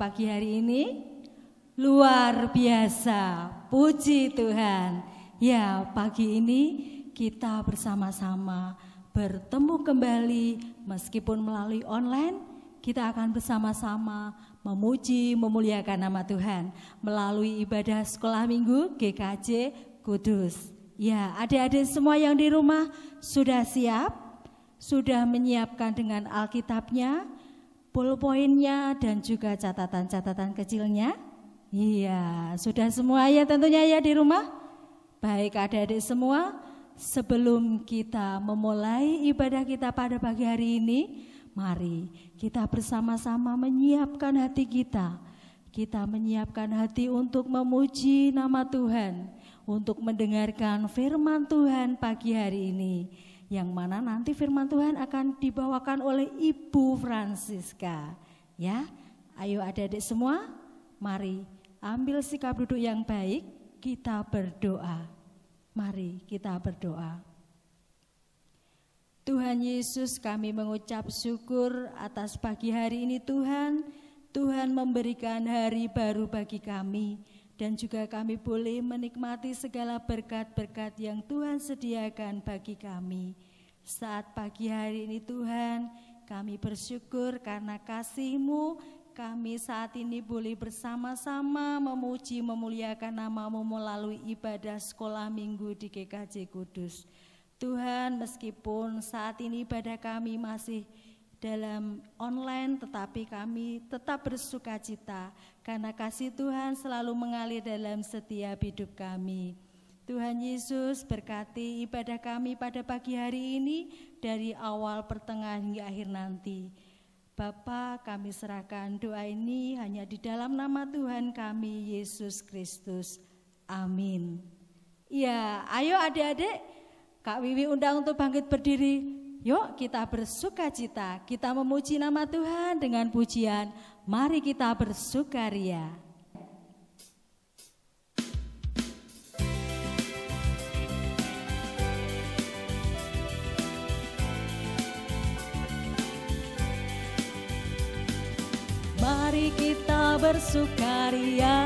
pagi hari ini? Luar biasa, puji Tuhan. Ya, pagi ini kita bersama-sama bertemu kembali meskipun melalui online. Kita akan bersama-sama memuji, memuliakan nama Tuhan melalui ibadah sekolah minggu GKJ Kudus. Ya, adik-adik semua yang di rumah sudah siap? Sudah menyiapkan dengan Alkitabnya, pulpoinnya dan juga catatan-catatan kecilnya? Iya, sudah semua ya tentunya ya di rumah? Baik adik-adik semua, sebelum kita memulai ibadah kita pada pagi hari ini, mari kita bersama-sama menyiapkan hati kita. Kita menyiapkan hati untuk memuji nama Tuhan, untuk mendengarkan firman Tuhan pagi hari ini. Yang mana nanti firman Tuhan akan dibawakan oleh Ibu Francisca. Ya, ayo adik-adik semua, mari ambil sikap duduk yang baik, kita berdoa. Mari kita berdoa. Tuhan Yesus, kami mengucap syukur atas pagi hari ini Tuhan. Tuhan memberikan hari baru bagi kami. Dan juga kami boleh menikmati segala berkat-berkat yang Tuhan sediakan bagi kami. Saat pagi hari ini Tuhan, kami bersyukur karena kasih-Mu, kami saat ini boleh bersama-sama memuji, memuliakan nama-Mu melalui ibadah sekolah minggu di GKJ Kudus. Tuhan, meskipun saat ini ibadah kami masih dalam online, tetapi kami tetap bersuka cita karena kasih Tuhan selalu mengalir dalam setiap hidup kami. Tuhan Yesus, berkati ibadah kami pada pagi hari ini dari awal, pertengahan hingga akhir nanti. Bapa, kami serahkan doa ini hanya di dalam nama Tuhan kami Yesus Kristus. Amin. Ya, ayo adik-adik, Kak Wiwi undang untuk bangkit berdiri. Yuk kita bersuka cita, kita memuji nama Tuhan dengan pujian. Mari kita bersukaria. Mari kita bersukaria,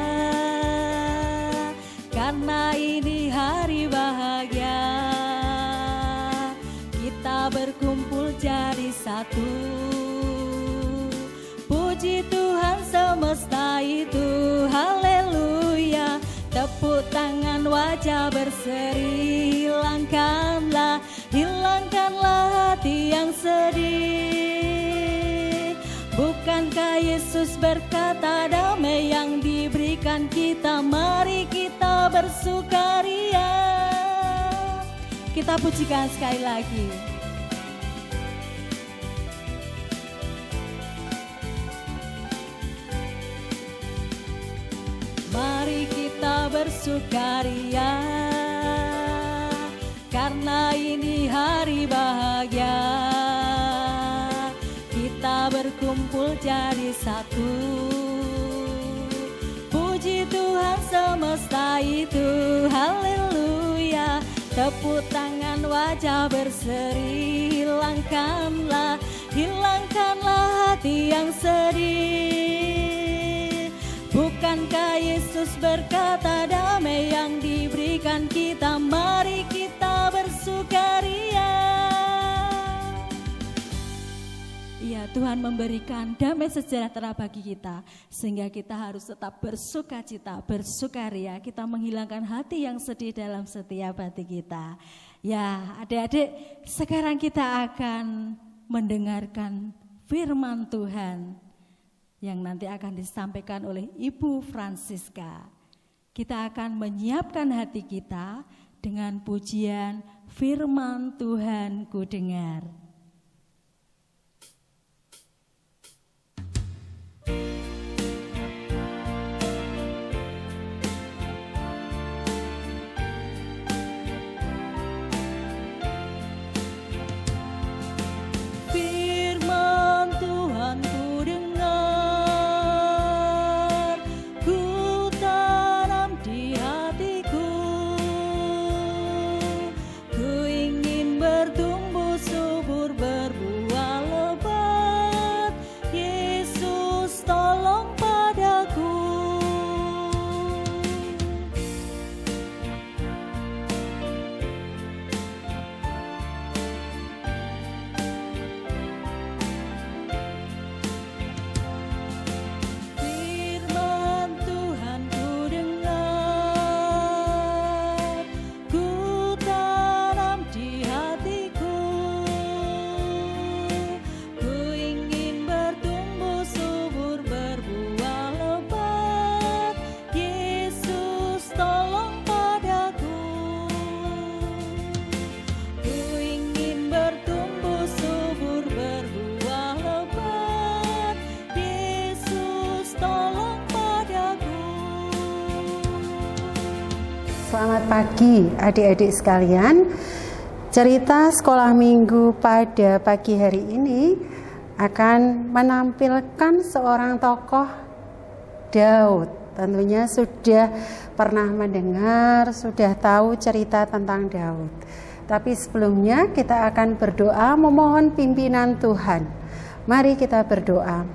karena ini hari bahagia. Kita berkumpul jadi satu, puji Tuhan semesta itu, haleluya. Tepuk tangan, wajah berseri, hilangkanlah hati yang sedih. Bukankah Yesus berkata damai yang diberikan kita, mari kita bersukaria. Kita pujikan sekali lagi. Mari kita bersukaria, karena ini hari bahagia. Kita berkumpul jadi satu, puji Tuhan semesta itu, haleluya. Tepuk tangan, wajah berseri, hilangkanlah hati yang sedih. Bukankah Yesus berkata damai yang diberikan kita, mari kita bersukaria. Ya, Tuhan memberikan damai sejahtera bagi kita, sehingga kita harus tetap bersuka cita, bersukaria. Kita menghilangkan hati yang sedih dalam setiap hati kita. Ya, adik-adik, sekarang kita akan mendengarkan firman Tuhan yang nanti akan disampaikan oleh Ibu Francisca. Kita akan menyiapkan hati kita dengan pujian firman Tuhan ku dengar. Bertumbuh subur Selamat pagi adik-adik sekalian. Cerita sekolah minggu pada pagi hari ini akan menampilkan seorang tokoh, Daud. Tentunya sudah pernah mendengar, sudah tahu cerita tentang Daud. Tapi sebelumnya kita akan berdoa memohon pimpinan Tuhan. Mari kita berdoa.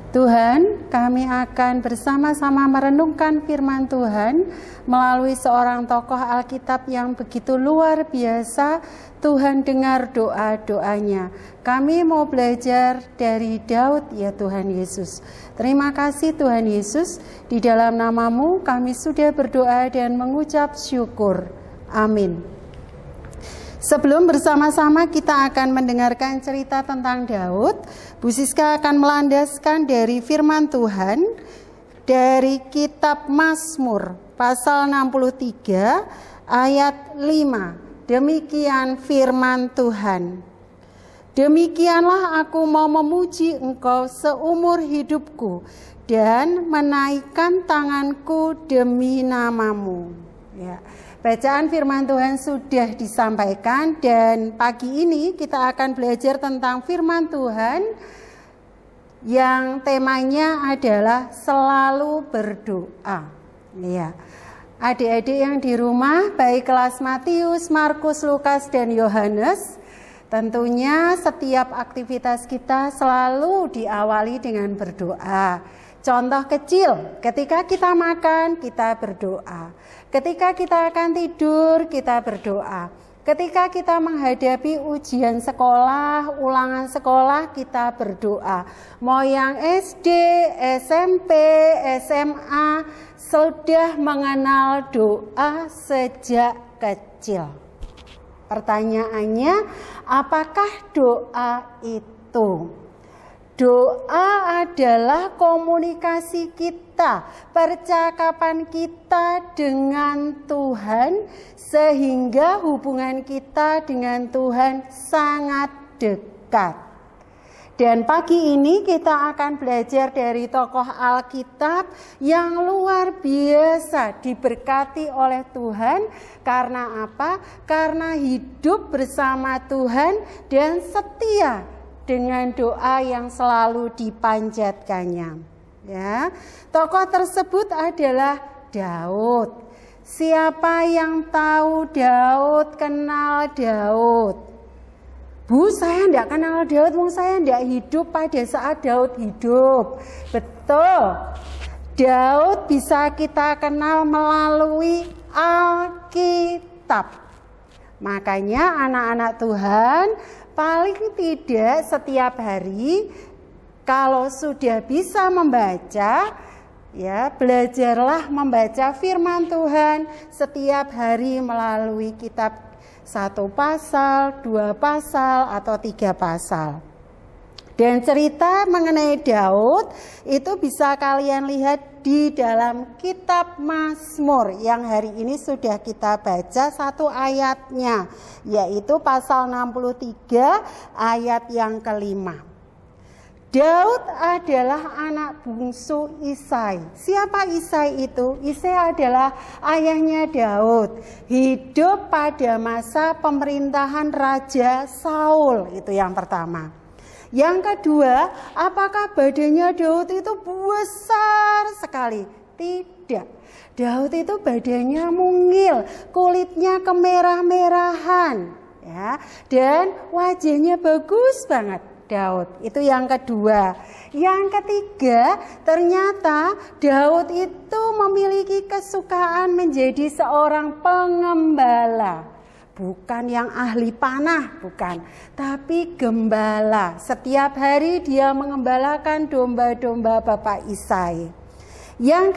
Tuhan, kami akan bersama-sama merenungkan firman Tuhan melalui seorang tokoh Alkitab yang begitu luar biasa. Tuhan dengar doa-doanya. Kami mau belajar dari Daud, ya Tuhan Yesus. Terima kasih Tuhan Yesus, di dalam nama-Mu kami sudah berdoa dan mengucap syukur. Amin. Sebelum bersama-sama kita akan mendengarkan cerita tentang Daud, Bu Siska akan melandaskan dari firman Tuhan dari kitab Mazmur pasal 63 ayat 5. Demikian firman Tuhan. Demikianlah aku mau memuji Engkau seumur hidupku dan menaikkan tanganku demi nama-Mu. Ya. Bacaan firman Tuhan sudah disampaikan dan pagi ini kita akan belajar tentang firman Tuhan yang temanya adalah selalu berdoa. Ya. Adik-adik yang di rumah, baik kelas Matius, Markus, Lukas, dan Yohanes, tentunya setiap aktivitas kita selalu diawali dengan berdoa. Contoh kecil, ketika kita makan, kita berdoa. Ketika kita akan tidur, kita berdoa. Ketika kita menghadapi ujian sekolah, ulangan sekolah, kita berdoa. Mau yang SD, SMP, SMA, sudah mengenal doa sejak kecil. Pertanyaannya, apakah doa itu? Doa adalah komunikasi kita, percakapan kita dengan Tuhan, sehingga hubungan kita dengan Tuhan sangat dekat. Dan pagi ini kita akan belajar dari tokoh Alkitab yang luar biasa diberkati oleh Tuhan. Karena apa? Karena hidup bersama Tuhan dan setia dengan doa yang selalu dipanjatkannya. Ya, tokoh tersebut adalah Daud. Siapa yang tahu Daud, kenal Daud? Bu, saya tidak kenal Daud, saya tidak hidup pada saat Daud hidup. Betul. Daud bisa kita kenal melalui Alkitab. Makanya anak-anak Tuhan, paling tidak setiap hari kalau sudah bisa membaca, ya belajarlah membaca firman Tuhan setiap hari melalui kitab 1 pasal, 2 pasal, atau 3 pasal. Dan cerita mengenai Daud itu bisa kalian lihat di dalam kitab Mazmur yang hari ini sudah kita baca satu ayatnya, yaitu pasal 63 ayat yang kelima. Daud adalah anak bungsu Isai. Siapa Isai itu? Isai adalah ayahnya Daud. Hidup pada masa pemerintahan Raja Saul, itu yang pertama. Yang kedua, apakah badannya Daud itu besar sekali? Tidak. Daud itu badannya mungil, kulitnya kemerah-merahan, ya, dan wajahnya bagus banget. Daud, itu yang kedua. Yang ketiga, ternyata Daud itu memiliki kesukaan menjadi seorang pengembala. Bukan yang ahli panah, bukan, tapi gembala. Setiap hari dia mengembalakan domba-domba Bapak Isai. Yang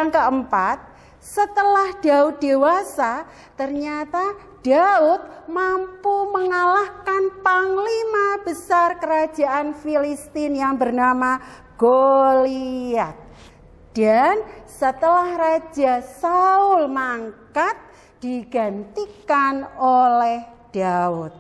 keempat, setelah Daud dewasa, ternyata Daud mampu mengalahkan panglima besar kerajaan Filistin yang bernama Goliat. Dan setelah Raja Saul mangkat, digantikan oleh Daud.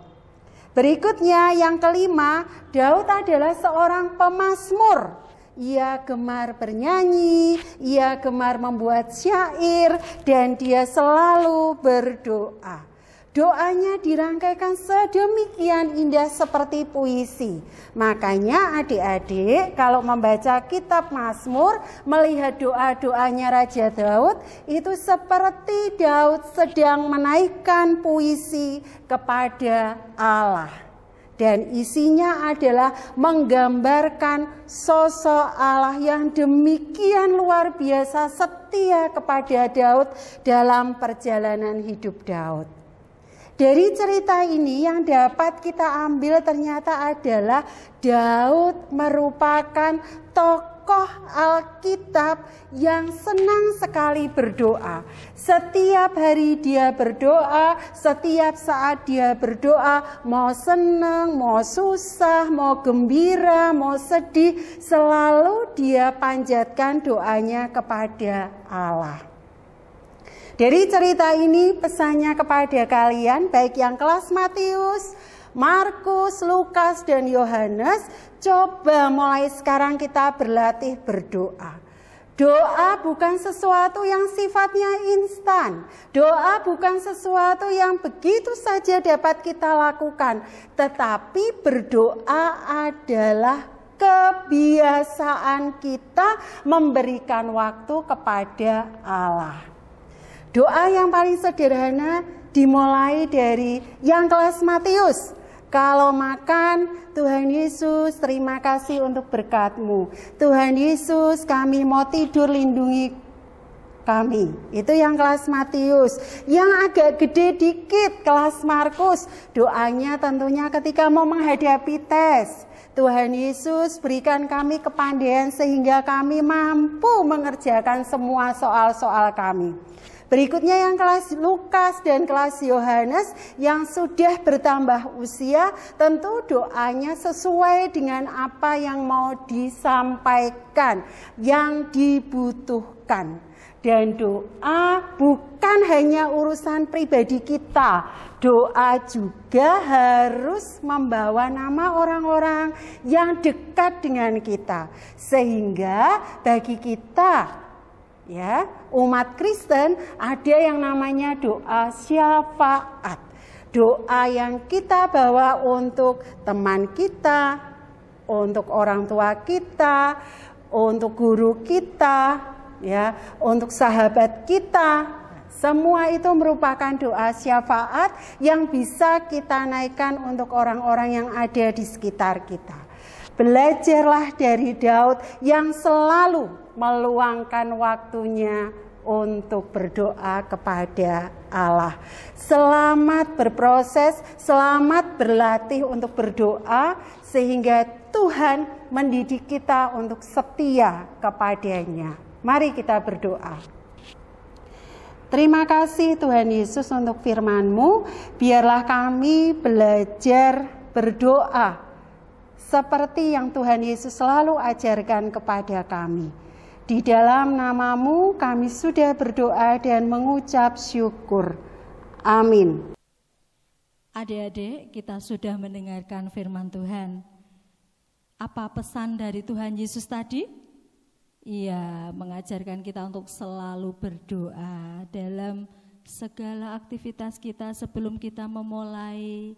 Berikutnya yang kelima, Daud adalah seorang pemazmur ia gemar bernyanyi, ia gemar membuat syair, dan dia selalu berdoa. Doanya dirangkaikan sedemikian indah seperti puisi. Makanya adik-adik kalau membaca kitab Mazmur, melihat doa-doanya Raja Daud, itu seperti Daud sedang menaikkan puisi kepada Allah. Dan isinya adalah menggambarkan sosok Allah yang demikian luar biasa setia kepada Daud dalam perjalanan hidup Daud. Dari cerita ini yang dapat kita ambil ternyata adalah Daud merupakan tokoh Alkitab yang senang sekali berdoa. Setiap hari dia berdoa, setiap saat dia berdoa, mau senang, mau susah, mau gembira, mau sedih, selalu dia panjatkan doanya kepada Allah. Dari cerita ini pesannya kepada kalian, baik yang kelas Matius, Markus, Lukas, dan Yohanes, coba mulai sekarang kita berlatih berdoa. Doa bukan sesuatu yang sifatnya instan. Doa bukan sesuatu yang begitu saja dapat kita lakukan. Tetapi berdoa adalah kebiasaan kita memberikan waktu kepada Allah. Doa yang paling sederhana dimulai dari yang kelas Matius. Kalau makan, Tuhan Yesus terima kasih untuk berkat-Mu. Tuhan Yesus kami mau tidur lindungi kami. Itu yang kelas Matius. Yang agak gede dikit kelas Markus. Doanya tentunya ketika mau menghadapi tes. Tuhan Yesus berikan kami kepandaian sehingga kami mampu mengerjakan semua soal-soal kami. Berikutnya yang kelas Lukas dan kelas Yohanes yang sudah bertambah usia, tentu doanya sesuai dengan apa yang mau disampaikan, yang dibutuhkan. Dan doa bukan hanya urusan pribadi kita, doa juga harus membawa nama orang-orang yang dekat dengan kita. Sehingga bagi kita, ya, umat Kristen, ada yang namanya doa syafaat. Doa yang kita bawa untuk teman kita, untuk orang tua kita, untuk guru kita, ya, untuk sahabat kita. Semua itu merupakan doa syafaat yang bisa kita naikkan untuk orang-orang yang ada di sekitar kita. Belajarlah dari Daud yang selalu meluangkan waktunya untuk berdoa kepada Allah. Selamat berproses, selamat berlatih untuk berdoa sehingga Tuhan mendidik kita untuk setia kepadanya. Mari kita berdoa. Terima kasih Tuhan Yesus untuk firman-Mu. Biarlah kami belajar berdoa seperti yang Tuhan Yesus selalu ajarkan kepada kami. Di dalam nama-Mu kami sudah berdoa dan mengucap syukur. Amin. Adik-adik, kita sudah mendengarkan firman Tuhan. Apa pesan dari Tuhan Yesus tadi? Ia mengajarkan kita untuk selalu berdoa dalam segala aktivitas kita. Sebelum kita memulai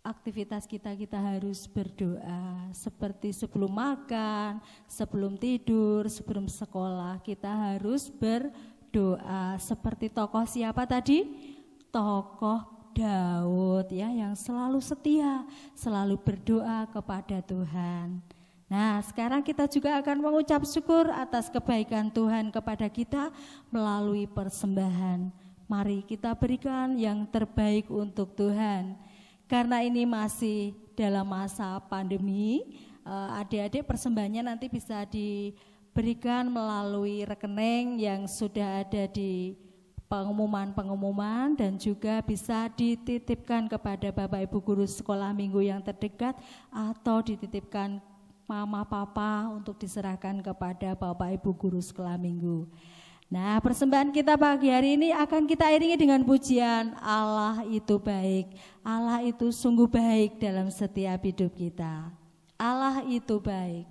aktivitas kita harus berdoa. Seperti sebelum makan, sebelum tidur, sebelum sekolah, kita harus berdoa. Seperti tokoh siapa tadi? Tokoh Daud, ya, yang selalu setia, selalu berdoa kepada Tuhan. Nah, sekarang kita juga akan mengucap syukur atas kebaikan Tuhan kepada kita melalui persembahan. Mari kita berikan yang terbaik untuk Tuhan. Karena ini masih dalam masa pandemi, adik-adik persembahannya nanti bisa diberikan melalui rekening yang sudah ada di pengumuman-pengumuman dan juga bisa dititipkan kepada Bapak Ibu guru sekolah minggu yang terdekat atau dititipkan mama papa untuk diserahkan kepada Bapak Ibu guru sekolah minggu. Nah, persembahan kita pagi hari ini akan kita iringi dengan pujian Allah itu baik. Allah itu sungguh baik dalam setiap hidup kita. Allah itu baik.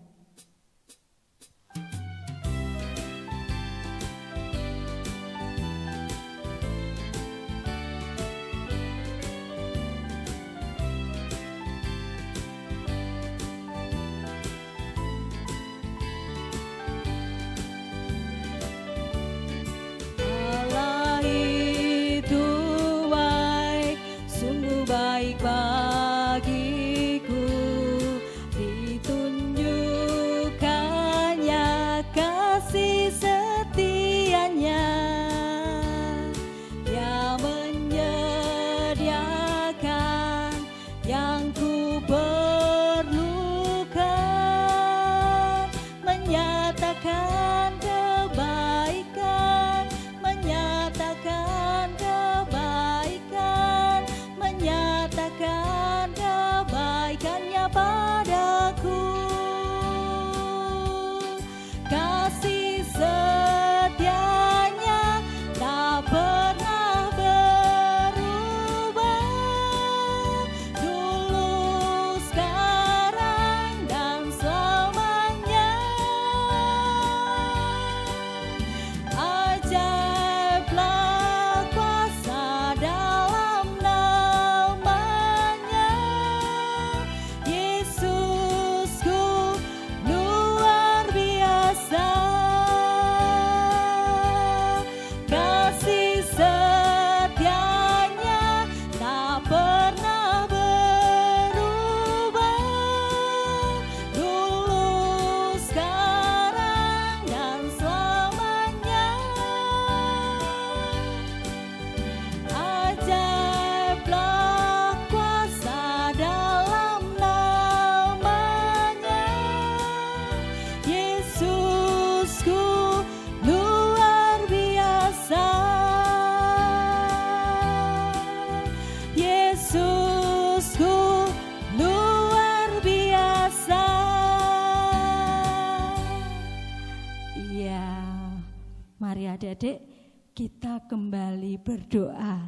Mari adik-adik kita kembali berdoa.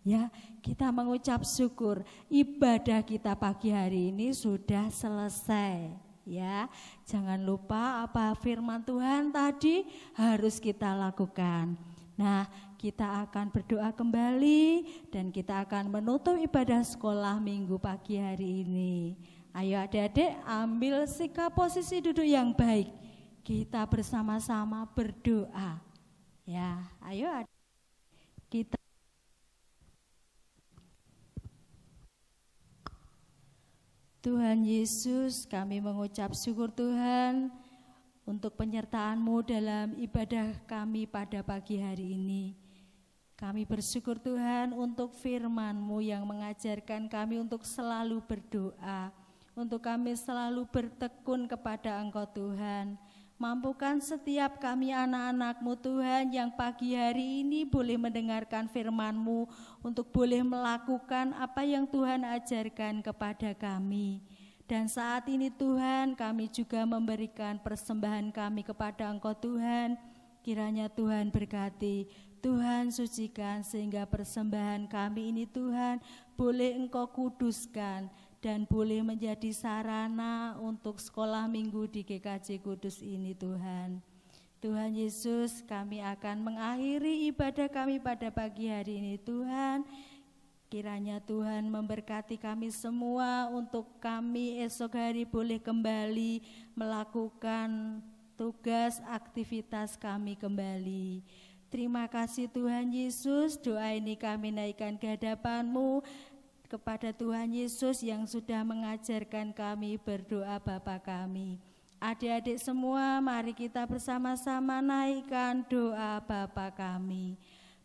Ya, kita mengucap syukur ibadah kita pagi hari ini sudah selesai. Ya, jangan lupa apa firman Tuhan tadi harus kita lakukan. Nah, kita akan berdoa kembali dan kita akan menutup ibadah sekolah minggu pagi hari ini. Ayo adik-adik ambil sikap posisi duduk yang baik. Kita bersama-sama berdoa. Ya, ayo kita. Tuhan Yesus, kami mengucap syukur Tuhan untuk penyertaan-Mu dalam ibadah kami pada pagi hari ini. Kami bersyukur Tuhan untuk firman-Mu yang mengajarkan kami untuk selalu berdoa, untuk kami selalu bertekun kepada Engkau Tuhan. Mampukan setiap kami anak-anak-Mu Tuhan yang pagi hari ini boleh mendengarkan firman-Mu untuk boleh melakukan apa yang Tuhan ajarkan kepada kami. Dan saat ini Tuhan kami juga memberikan persembahan kami kepada Engkau Tuhan. Kiranya Tuhan berkati, Tuhan sucikan sehingga persembahan kami ini Tuhan boleh Engkau kuduskan dan boleh menjadi sarana untuk sekolah minggu di GKJ Kudus ini Tuhan. Tuhan Yesus, kami akan mengakhiri ibadah kami pada pagi hari ini Tuhan. Kiranya Tuhan memberkati kami semua untuk kami esok hari boleh kembali melakukan tugas aktivitas kami kembali. Terima kasih Tuhan Yesus, doa ini kami naikkan ke hadapan-Mu, kepada Tuhan Yesus yang sudah mengajarkan kami berdoa Bapa kami. Adik-adik semua, mari kita bersama-sama naikkan doa Bapa kami.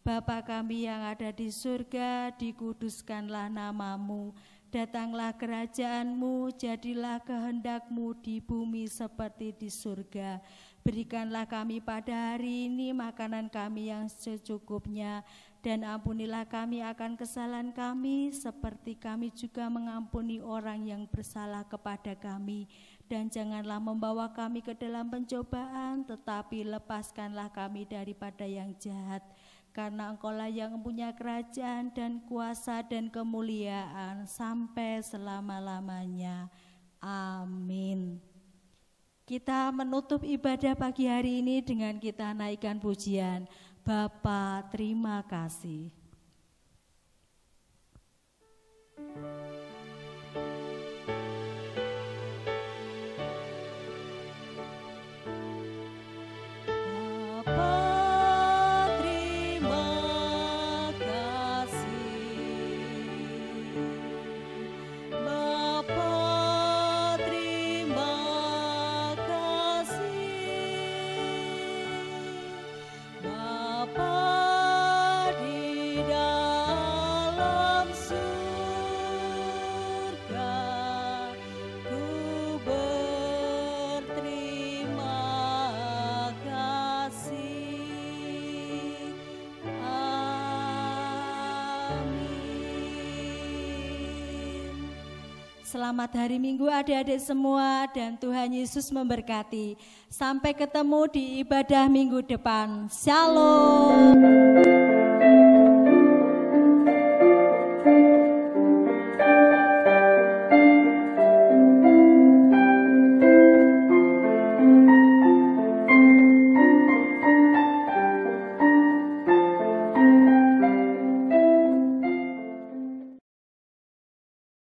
Bapa kami yang ada di surga, dikuduskanlah nama-Mu. Datanglah kerajaan-Mu, jadilah kehendak-Mu di bumi seperti di surga. Berikanlah kami pada hari ini makanan kami yang secukupnya, dan ampunilah kami akan kesalahan kami, seperti kami juga mengampuni orang yang bersalah kepada kami. Dan janganlah membawa kami ke dalam pencobaan, tetapi lepaskanlah kami daripada yang jahat. Karena Engkau-lah yang mempunyai kerajaan dan kuasa dan kemuliaan sampai selama-lamanya. Amin. Kita menutup ibadah pagi hari ini dengan kita naikkan pujian. Bapa, terima kasih. Selamat hari Minggu adik-adik semua dan Tuhan Yesus memberkati. Sampai ketemu di ibadah minggu depan. Shalom.